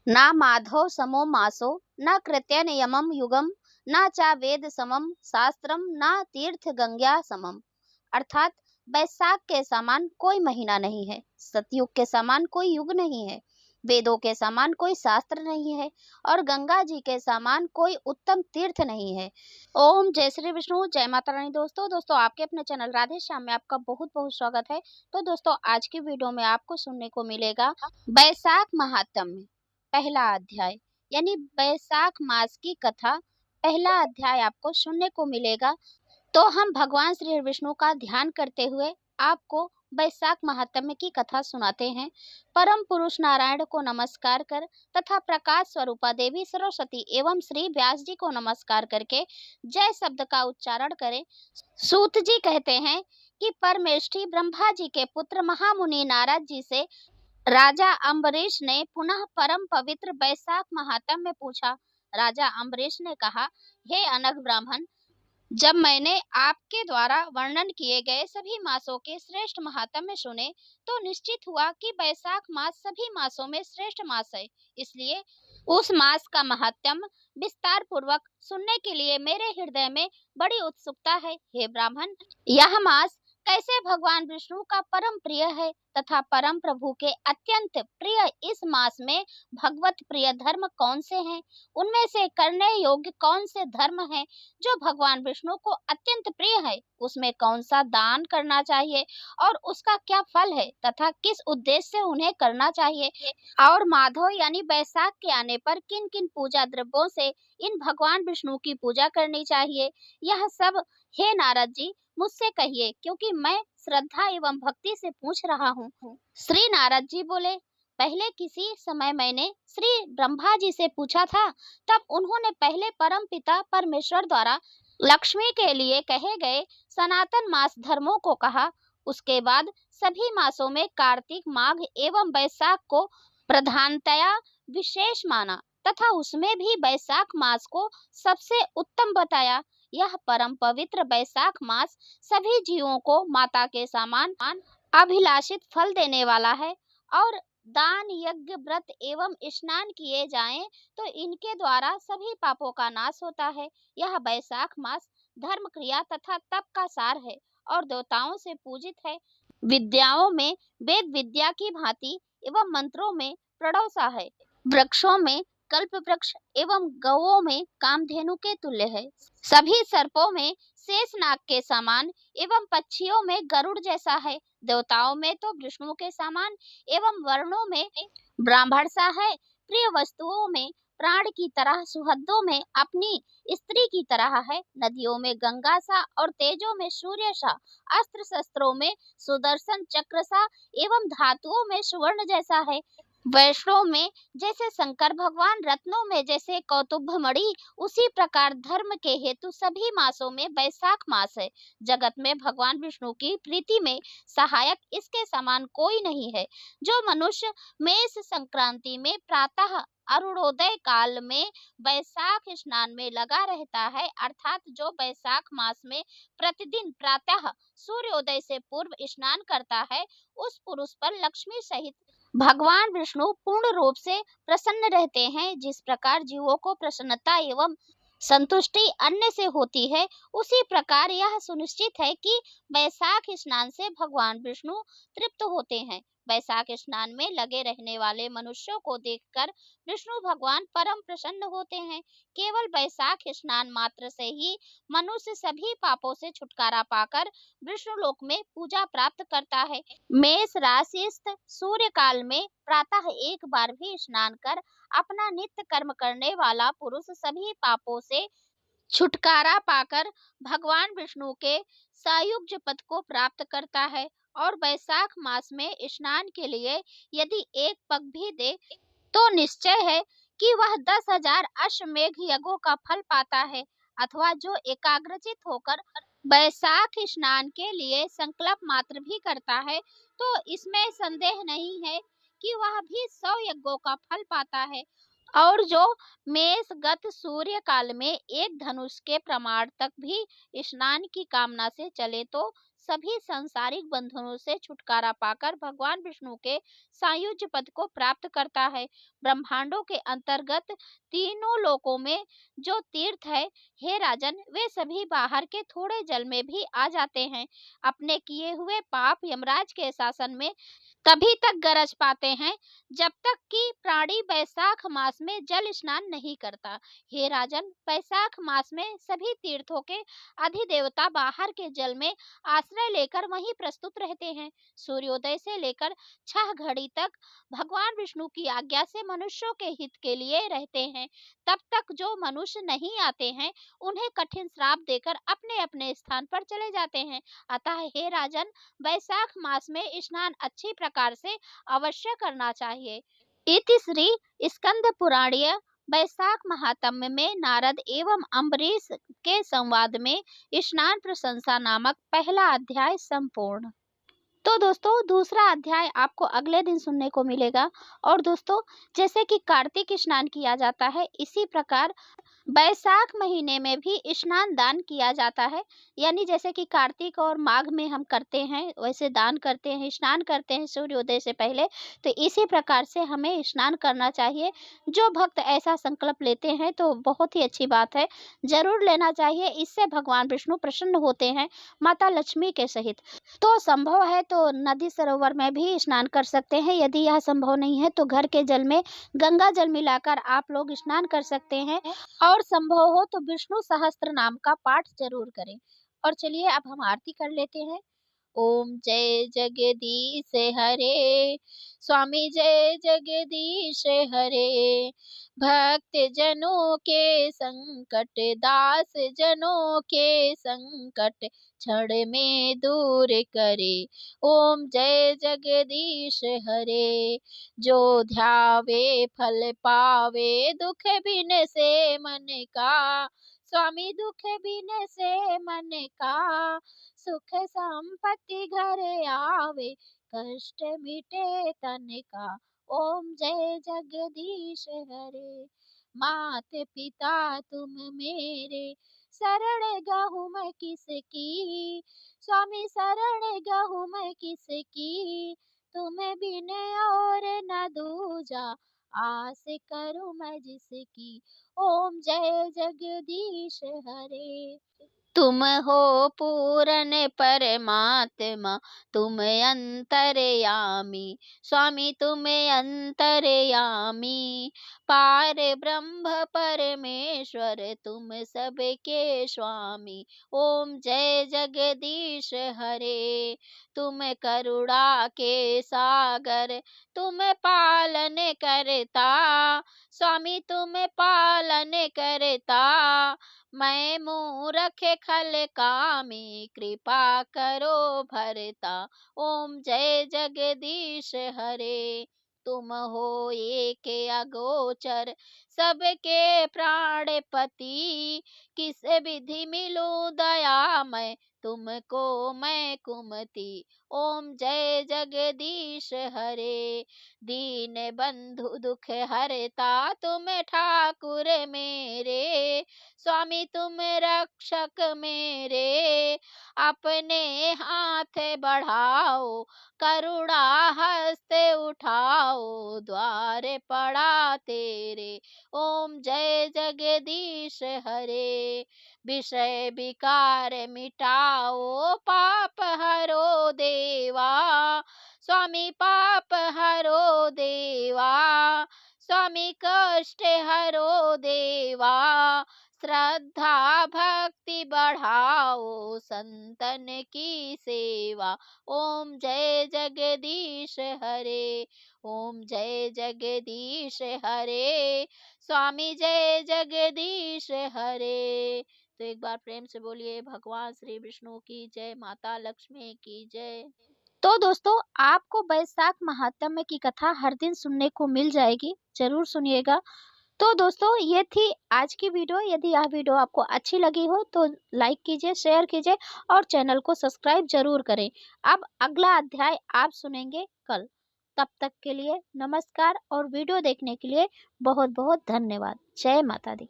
न माधव समो मासो न कृत्य नियमम युगम न चा वेद समम शास्त्रम न तीर्थ गंगा समम। अर्थात बैसाख के समान कोई महीना नहीं है, सतयुग के समान कोई युग नहीं है, वेदों के समान कोई शास्त्र नहीं है और गंगा जी के समान कोई उत्तम तीर्थ नहीं है। ओम जय श्री विष्णु, जय माता रानी। दोस्तों आपके अपने चैनल राधे श्याम में आपका बहुत बहुत स्वागत है। तो दोस्तों आज की वीडियो में आपको सुनने को मिलेगा बैसाख महात्म्य पहला अध्याय, यानी बैसाख मास की कथा पहला अध्याय आपको सुनने को मिलेगा। तो हम भगवान श्री विष्णु का ध्यान करते हुए आपको बैसाख महात्म्य की कथा सुनाते हैं। परम पुरुष नारायण को नमस्कार कर तथा प्रकाश स्वरूपा देवी सरस्वती एवं श्री व्यास जी को नमस्कार करके जय शब्द का उच्चारण करें। सूत जी कहते हैं कि परमेष्ठी ब्रह्मा जी के पुत्र महामुनि नारद जी से राजा अम्बरीश ने पुनः परम पवित्र बैसाख महात्म्य पूछा। राजा अम्बरीश ने कहा, हे अनघ ब्राह्मण, जब मैंने आपके द्वारा वर्णन किए गए सभी मासों के श्रेष्ठ महात्म्य सुने तो निश्चित हुआ कि बैसाख मास सभी मासों में श्रेष्ठ मास है। इसलिए उस मास का महात्म्य विस्तार पूर्वक सुनने के लिए मेरे हृदय में बड़ी उत्सुकता है। हे ब्राह्मण, यह मास कैसे भगवान विष्णु का परम प्रिय है तथा परम प्रभु के अत्यंत प्रिय इस मास में भगवत प्रिय धर्म कौन से हैं? उनमें से करने योग्य कौन से धर्म हैं जो भगवान विष्णु को अत्यंत प्रिय है? उसमें कौन सा दान करना चाहिए और उसका क्या फल है तथा किस उद्देश्य से उन्हें करना चाहिए? और माधव यानी बैसाख के आने पर किन किन पूजा द्रव्यों से इन भगवान विष्णु की पूजा करनी चाहिए? यह सब हे नारद जी मुझसे कहिए, क्योंकि मैं श्रद्धा एवं भक्ति से पूछ रहा हूँ। श्री नारद जी बोले, पहले किसी समय मैंने श्री ब्रह्मा जी से पूछा था, तब उन्होंने पहले परम पिता परमेश्वर द्वारा लक्ष्मी के लिए कहे गए सनातन मास धर्मों को कहा। उसके बाद सभी मासों में कार्तिक, माघ एवं बैसाख को प्रधानतया विशेष माना तथा उसमें भी बैसाख मास को सबसे उत्तम बताया। यह परम पवित्र बैसाख मास सभी जीवों को माता के समान अभिलाषित फल देने वाला है और दान, यज्ञ, व्रत एवं स्नान किए जाएं तो इनके द्वारा सभी पापों का नाश होता है। यह बैसाख मास धर्म, क्रिया तथा तप का सार है और देवताओं से पूजित है। विद्याओं में वेद विद्या की भांति एवं मंत्रों में प्रणवसा है। वृक्षों में कल्प वृक्ष एवं गौओं में कामधेनु के तुल्य है। सभी सर्पों में शेषनाग के समान एवं पक्षियों में गरुड़ जैसा है। देवताओं में तो विष्णु के समान एवं वर्णों में ब्राह्मण सा है। प्रिय वस्तुओं में प्राण की तरह, सुहृदों में अपनी स्त्री की तरह है। नदियों में गंगा सा और तेजों में सूर्य सा, अस्त्र शस्त्रों में सुदर्शन चक्र सा एवं धातुओं में सुवर्ण जैसा है। वैष्णव में जैसे शंकर भगवान, रत्नों में जैसे कौतुभ मणि, उसी प्रकार धर्म के हेतु सभी मासों में बैसाख मास है। जगत में भगवान विष्णु की प्रीति में सहायक इसके समान कोई नहीं है। जो मनुष्य मेष संक्रांति में प्रातः अरुणोदय काल में बैसाख स्नान में लगा रहता है, अर्थात जो बैसाख मास में प्रतिदिन प्रातः सूर्योदय से पूर्व स्नान करता है, उस पुरुष पर लक्ष्मी सहित भगवान विष्णु पूर्ण रूप से प्रसन्न रहते हैं। जिस प्रकार जीवों को प्रसन्नता एवं संतुष्टि अन्न से होती है, उसी प्रकार यह सुनिश्चित है कि बैसाख स्नान से भगवान विष्णु तृप्त होते हैं। बैसाख स्नान में लगे रहने वाले मनुष्यों को देखकर विष्णु भगवान परम प्रसन्न होते हैं। केवल बैसाख स्नान मात्र से ही मनुष्य सभी पापों से छुटकारा पाकर विष्णु लोक में पूजा प्राप्त करता है। मेष राशिस्थ सूर्य काल में प्रातः एक बार भी स्नान कर अपना नित्य कर्म करने वाला पुरुष सभी पापों से छुटकारा पाकर भगवान विष्णु के सायुज्य पद को प्राप्त करता है। और बैसाख मास में स्नान के लिए यदि एक पग भी दे तो निश्चय है कि वह 10,000 अश्वमेघ यज्ञों का फल पाता है। अथवा जो एकाग्रचित होकर बैसाख स्नान के लिए संकल्प मात्र भी करता है, तो इसमें संदेह नहीं है कि वह भी 100 यज्ञों का फल पाता है। और जो मेष गत सूर्य काल में एक धनुष के प्रमाण तक भी स्नान की कामना से चले तो सभी सांसारिक बंधनों से छुटकारा पाकर भगवान विष्णु के सायुज्य पद को प्राप्त करता है। ब्रह्मांडों के अंतर्गत तीनों लोकों में जो तीर्थ है, हे राजन, वे सभी बाहर के थोड़े जल में भी आ जाते हैं। अपने किए हुए पाप यमराज के शासन में तभी तक गरज पाते हैं जब तक कि प्राणी वैशाख मास में जल स्नान नहीं करता। हे राजन, वैशाख मास में सभी तीर्थों के अधिदेवता बाहर के जल में आश्रय लेकर वहीं प्रस्तुत रहते हैं। सूर्योदय से लेकर 6 घड़ी तक भगवान विष्णु की आज्ञा से मनुष्यों के हित के लिए रहते हैं। तब तक जो मनुष्य नहीं आते हैं, उन्हें कठिन श्राप देकर अपने अपने स्थान पर चले जाते हैं। अतः हे राजन, वैशाख मास में स्नान अच्छी प्रकार से अवश्य करना चाहिए। इति श्री स्कंद पुराणीय वैशाख महात्म्य में नारद एवं अम्बरीश के संवाद में स्नान प्रशंसा नामक पहला अध्याय संपूर्ण। तो दोस्तों, दूसरा अध्याय आपको अगले दिन सुनने को मिलेगा। और दोस्तों, जैसे कि कार्तिक स्नान किया जाता है, इसी प्रकार बैसाख महीने में भी स्नान दान किया जाता है। यानी जैसे कि कार्तिक और माघ में हम करते हैं, वैसे दान करते हैं, स्नान करते हैं सूर्योदय से पहले। तो इसी प्रकार से हमें स्नान करना चाहिए। जो भक्त ऐसा संकल्प लेते हैं तो बहुत ही अच्छी बात है, जरूर लेना चाहिए। इससे भगवान विष्णु प्रसन्न होते हैं, माता लक्ष्मी के सहित। तो संभव है तो नदी सरोवर में भी स्नान कर सकते हैं। यदि यह संभव नहीं है तो घर के जल में गंगा जल मिलाकर आप लोग स्नान कर सकते हैं। और संभव हो तो विष्णु सहस्त्र नाम का पाठ जरूर करें। और चलिए अब हम आरती कर लेते हैं। ओम जय जगदीश हरे, स्वामी जय जगदीश हरे। भक्त जनों के संकट, दास जनों के संकट क्षण में दूर करे। ओम जय जगदीश हरे। जो ध्यावे फल पावे, दुख बिन से मन का। स्वामी दुख बिन से मन का, सुख संपत्ति घर आवे, कष्ट मिटे तन का। ओम जय जगदीश हरे। मात पिता तुम मेरे, शरण गहूँ मैं किसकी। स्वामी शरण गहूँ मैं किसकी, तुम बिन और न दूजा, आस करूँ मैं जिसकी। ओम जय जगदीश हरे। तुम हो पूर्ण परमात्मा, तुम अंतर्यामी। स्वामी तुम अंतर्यामी, पार ब्रह्म परमेश्वर, तुम सबके स्वामी। ओम जय जगदीश हरे। तुम करुणा के सागर, तुम पालन करता। स्वामी तुम पालन करता, मैं मूरख खल कामी, कृपा करो भरता। ओम जय जगदीश हरे। तुम हो एक अगोचर, सबके प्राणपति। किस विधि मिलूं दया मैं, तुमको मैं कुमति। ओम जय जगदीश हरे। दीन बंधु दुख हरता, तुम ठाकुर मेरे। स्वामी तुम रक्षक मेरे, अपने हाथ बढ़ाओ, करुणा हस्त उठाओ, द्वार पड़ा तेरे। ओम जय जगदीश हरे। विषय विकार मिटाओ, पाप हरो देवा। स्वामी पाप हरो देवा, स्वामी कष्ट हरो देवा। श्रद्धा भक्ति बढ़ाओ, संतन की सेवा। ओम जय जगदीश हरे। ओम जय जगदीश हरे। स्वामी जय जगदीश हरे। तो एक बार प्रेम से बोलिए भगवान श्री विष्णु की जय, माता लक्ष्मी की जय। तो दोस्तों, आपको बैसाख महात्म्य की कथा हर दिन सुनने को मिल जाएगी, जरूर सुनिएगा। तो दोस्तों, ये थी आज की वीडियो। यदि यह वीडियो आपको अच्छी लगी हो तो लाइक कीजिए, शेयर कीजिए और चैनल को सब्सक्राइब जरूर करें। अब अगला अध्याय आप सुनेंगे कल। तब तक के लिए नमस्कार और वीडियो देखने के लिए बहुत बहुत धन्यवाद। जय माता दी।